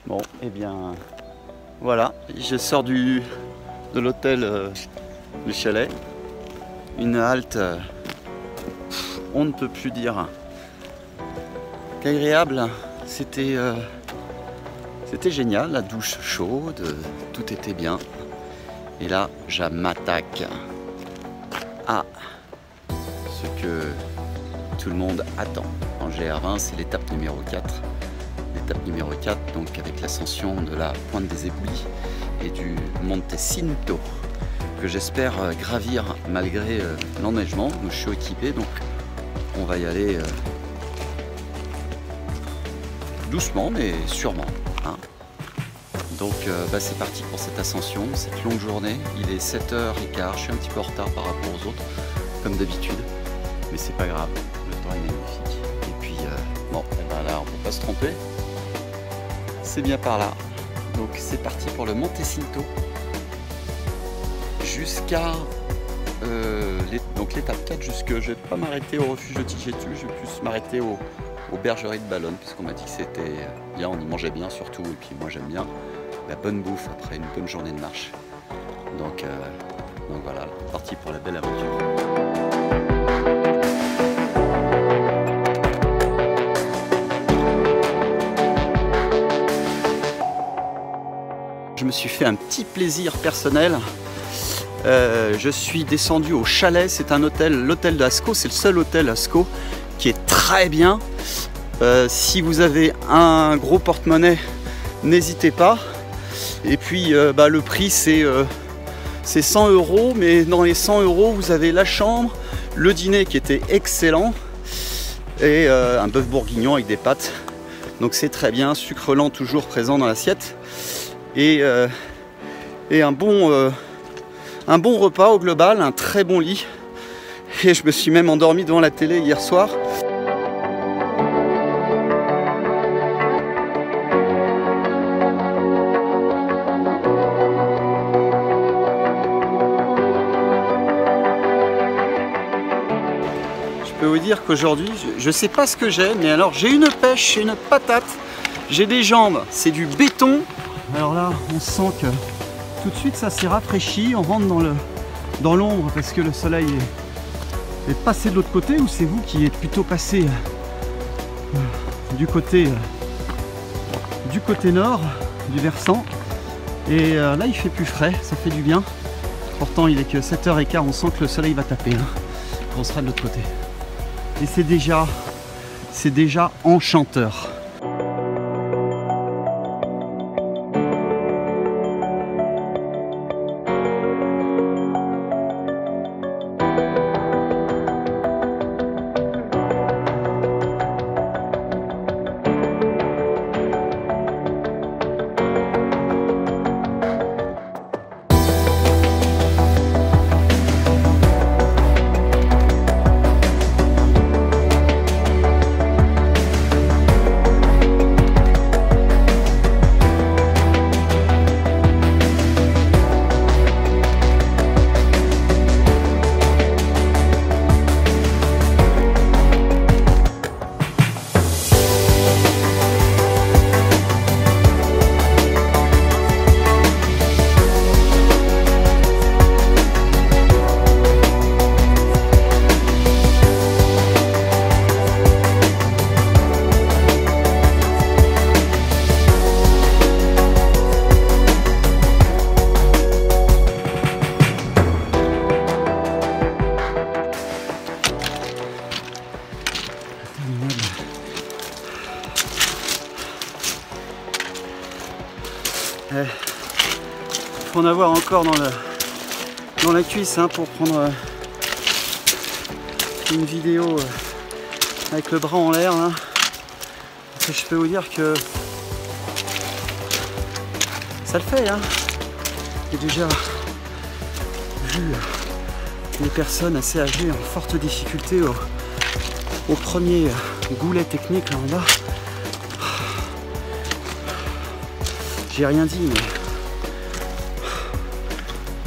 Bon, et bien voilà, je sors de l'hôtel du chalet. Une halte, on ne peut plus dire qu'agréable. C'était génial, la douche chaude, tout était bien. Et là, je m'attaque à ce que tout le monde attend en GR20, c'est l'étape numéro 4. L'étape numéro 4, donc avec l'ascension de la pointe des Éboulis et du Monte Cinto, que j'espère gravir malgré l'enneigement. Je suis équipé, donc on va y aller doucement mais sûrement. Hein. Donc c'est parti pour cette ascension, cette longue journée. Il est 7h15, je suis un petit peu en retard par rapport aux autres, comme d'habitude. Mais c'est pas grave, le temps est magnifique. Et puis, bon, là on peut pas se tromper. C'est bien par là. Donc c'est parti pour le Monte Cinto. Jusqu'à l'étape 4, je ne vais pas m'arrêter au refuge de Tigetu, je vais plus m'arrêter aux bergeries de Ballone, puisqu'on m'a dit que c'était bien, on y mangeait bien surtout, et puis moi j'aime bien la bonne bouffe après une bonne journée de marche. Donc voilà, parti pour la belle aventure. Je me suis fait un petit plaisir personnel. Je suis descendu au chalet, c'est un hôtel, l'hôtel de Ascaux, c'est le seul hôtel Ascaux qui est très bien. Si vous avez un gros porte-monnaie, n'hésitez pas. Et puis le prix c'est 100 €, mais dans les 100 €, vous avez la chambre, le dîner qui était excellent et un bœuf bourguignon avec des pâtes. Donc c'est très bien, sucre lent toujours présent dans l'assiette. Et un bon repas au global, un très bon lit. Et je me suis même endormi devant la télé hier soir. Je peux vous dire qu'aujourd'hui, je ne sais pas ce que j'ai, mais alors j'ai une pêche, j'ai une patate, j'ai des jambes, c'est du béton. Alors là, on sent que tout de suite ça s'est rafraîchi, on rentre dans l'ombre parce que le soleil est passé de l'autre côté, ou c'est vous qui êtes plutôt passé du côté nord du versant. Et là il fait plus frais, ça fait du bien. Pourtant il est que 7h15, on sent que le soleil va taper hein, quand on sera de l'autre côté. Et c'est déjà enchanteur. Il faut en avoir encore dans la cuisse hein, pour prendre une vidéo avec le bras en l'air. Hein. Je peux vous dire que ça le fait. Hein. J'ai déjà vu des personnes assez âgées en forte difficulté au premier goulet technique là en bas. J'ai rien dit, mais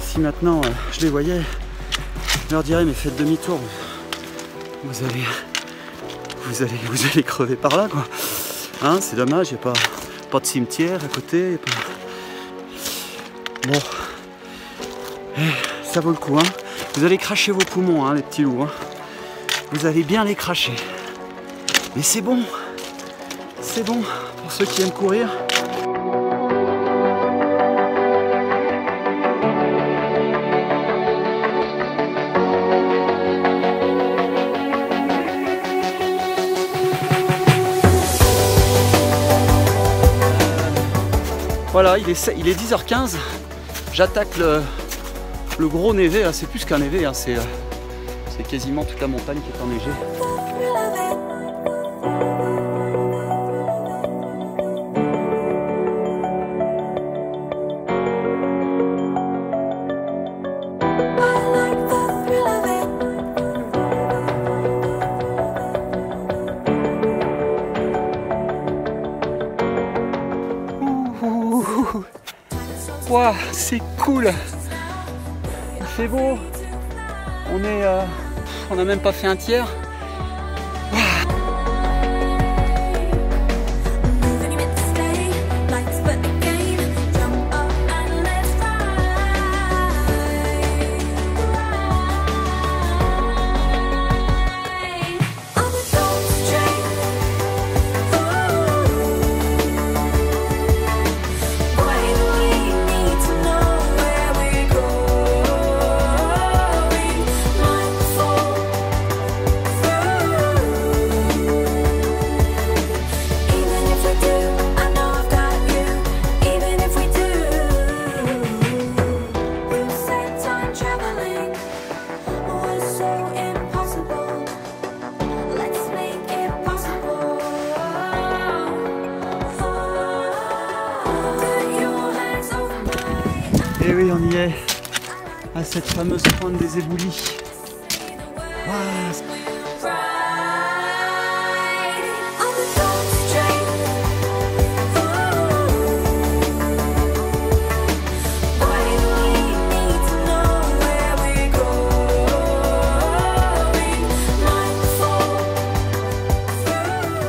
si maintenant je les voyais, je leur dirais mais faites demi-tour, vous allez crever par là quoi. Hein, c'est dommage, il n'y a pas pas de cimetière à côté. Bon, ça vaut le coup, hein. Vous allez cracher vos poumons, hein, les petits loups. Hein. Vous allez bien les cracher. Mais c'est bon pour ceux qui aiment courir. Voilà, il est 10h15, j'attaque le gros névé, là c'est plus qu'un névé, hein, c'est quasiment toute la montagne qui est enneigée. Wow, c'est cool, il fait beau, on n'a même pas fait un tiers. Et oui, on y est, à cette fameuse pointe des éboulis. Wow.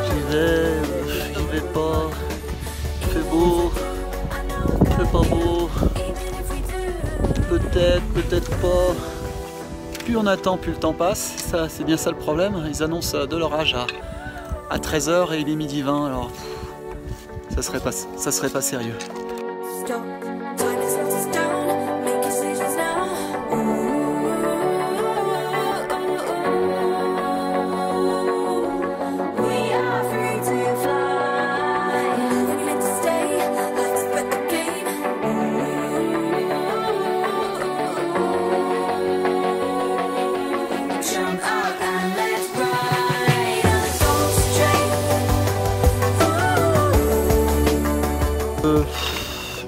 J'y vais pas, il fait beau, il fait pas beau. Peut-être pas. Plus on attend, plus le temps passe. Ça, c'est bien ça le problème. Ils annoncent de l'orage à 13h et il est midi 20. Alors, ça serait pas sérieux.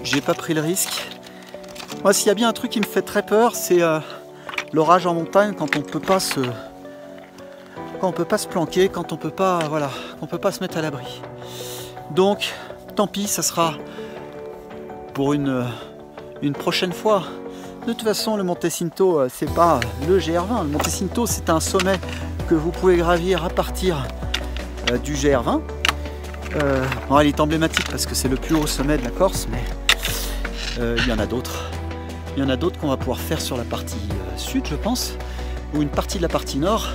J'ai pas pris le risque. Moi, s'il y a bien un truc qui me fait très peur, c'est l'orage en montagne quand on peut pas se planquer, quand on peut pas, voilà, on peut pas se mettre à l'abri. Donc, tant pis, ça sera pour une prochaine fois. De toute façon, le Monte Cinto, c'est pas le GR20. Le Monte Cinto, c'est un sommet que vous pouvez gravir à partir du GR20. Bon, il est emblématique parce que c'est le plus haut sommet de la Corse, mais il y en a d'autres. Il y en a d'autres qu'on va pouvoir faire sur la partie sud, je pense, ou une partie de la partie nord,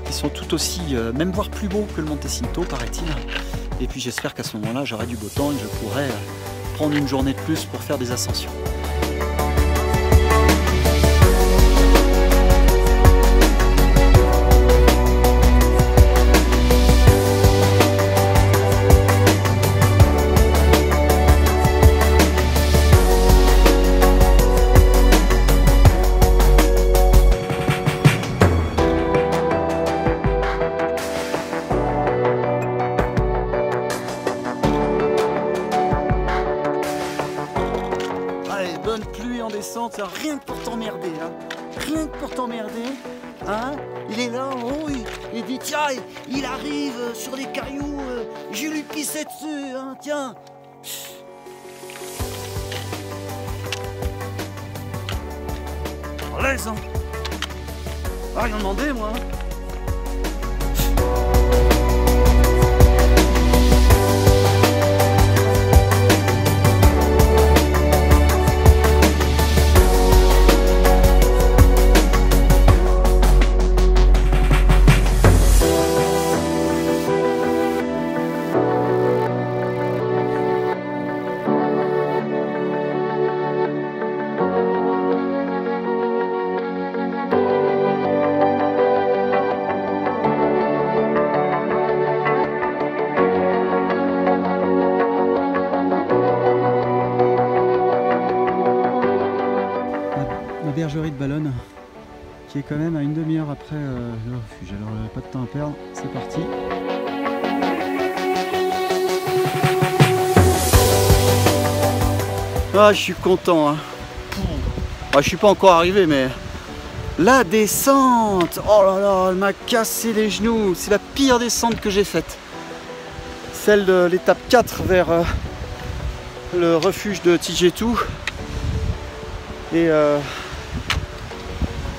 qui sont tout aussi, même voire plus beaux que le Monte Cinto, paraît-il. Et puis j'espère qu'à ce moment-là, j'aurai du beau temps et je pourrai prendre une journée de plus pour faire des ascensions. Bonne pluie en descente, rien que pour t'emmerder, hein. Rien que pour t'emmerder, hein. Il est là en haut, il dit tiens, il arrive sur les cailloux, je lui pissais dessus, hein, tiens. Laisse, hein. Ah, rien demandé, moi. qui est quand même à une demi-heure après le refuge. Alors pas de temps à perdre, c'est parti. Ah, je suis content, hein. Ah, je suis pas encore arrivé, mais la descente, oh là là, elle m'a cassé les genoux. C'est la pire descente que j'ai faite. Celle de l'étape 4 vers le refuge de Tijetu. Et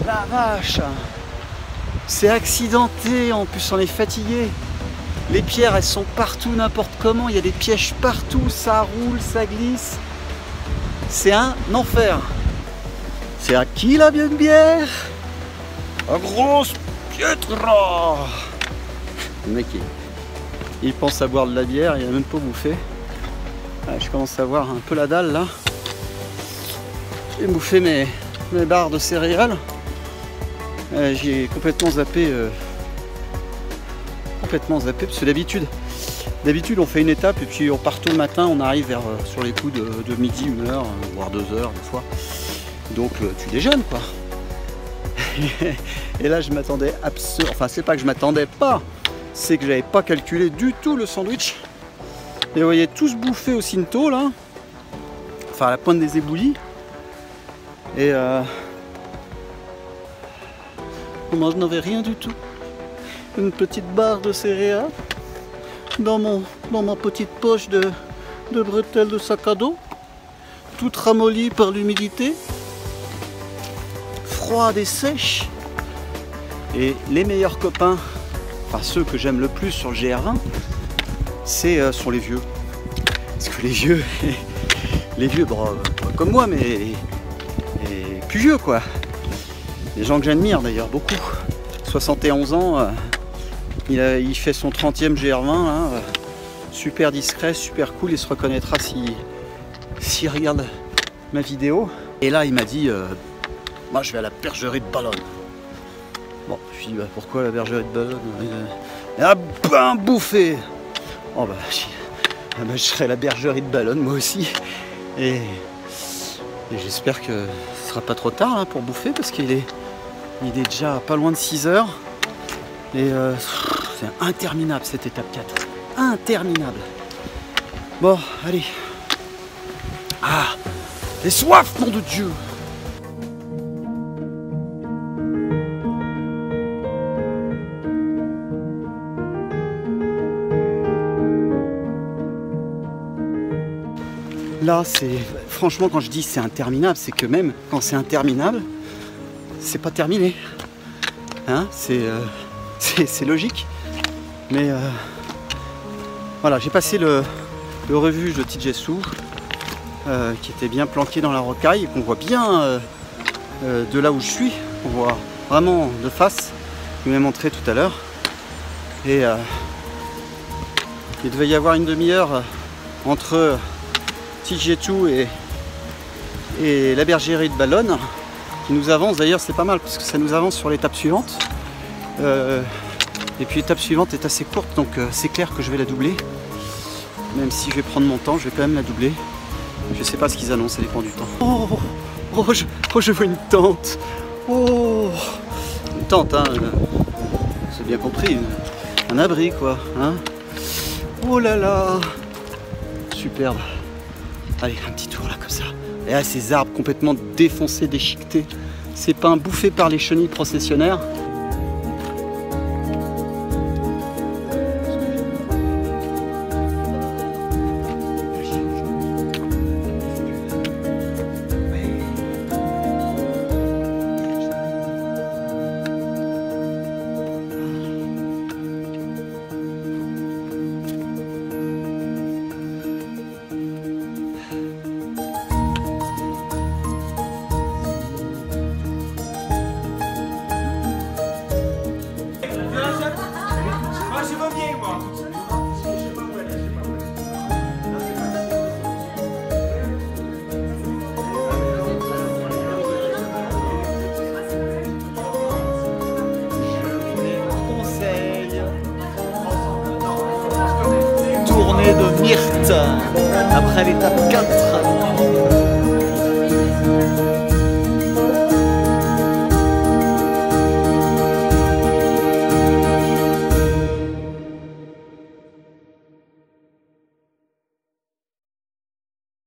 la vache, c'est accidenté, en plus on est fatigué. Les pierres, elles sont partout, n'importe comment. Il y a des pièges partout, ça roule, ça glisse. C'est un enfer. C'est à qui la bonne bière? La grosse pietra. Le mec, il pense à boire de la bière, il a même pas bouffé. Ah, je commence à avoir un peu la dalle là. J'ai bouffé mes barres de céréales. J'ai complètement zappé. Parce que d'habitude on fait une étape et puis on part tôt le matin, on arrive vers sur les coups de midi, 1h, voire 2h des fois. Donc tu déjeunes quoi. Et là je m'attendais absolument. Enfin c'est pas que je m'attendais pas, c'est que j'avais pas calculé du tout le sandwich. Et vous voyez tous bouffer au Cinto là. Enfin à la pointe des éboulis. Et moi je n'avais rien du tout. Une petite barre de céréales dans ma petite poche de bretelles de sac à dos, toute ramollie par l'humidité, froide et sèche. Et les meilleurs copains, enfin ceux que j'aime le plus sur le GR1, sont les vieux. Parce que les vieux, bon, pas comme moi, mais plus vieux quoi. Des gens que j'admire d'ailleurs beaucoup. 71 ans. Il fait son 30e GR20, hein, super discret, super cool, il se reconnaîtra s'il regarde ma vidéo. Et là il m'a dit, moi je vais à la bergerie de Ballonne. Bon, je lui ai dit, bah, pourquoi la bergerie de Ballonne? Il a bien bouffé. Oh bah, je serai à la bergerie de Ballonne moi aussi. Et j'espère que ce sera pas trop tard hein, pour bouffer parce qu'il est déjà pas loin de 6 h. Et c'est interminable cette étape 4. Interminable. Bon, allez. Ah, j'ai soif, nom de Dieu. Là, c'est... Franchement, quand je dis c'est interminable, c'est que même quand c'est interminable, c'est pas terminé. Hein, c'est logique, mais voilà, j'ai passé le refuge de Tijetu qui était bien planqué dans la rocaille et qu'on voit bien de là où je suis, on voit vraiment de face. Je vais montrer tout à l'heure et il devait y avoir une demi-heure entre Tijetu et la bergerie de Ballonne qui nous avance. D'ailleurs c'est pas mal parce que ça nous avance sur l'étape suivante. Et puis l'étape suivante est assez courte, donc c'est clair que je vais la doubler. Même si je vais prendre mon temps, je vais quand même la doubler. Je sais pas ce qu'ils annoncent, ça dépend du temps. Je vois une tente. Oh, une tente, hein. C'est bien compris. Un abri, quoi. Hein. Oh là là. Superbe. Allez, un petit tour là, comme ça. Et là, ces arbres complètement défoncés, déchiquetés. Ces pins bouffés par les chenilles processionnaires. De Myrte après l'étape 4.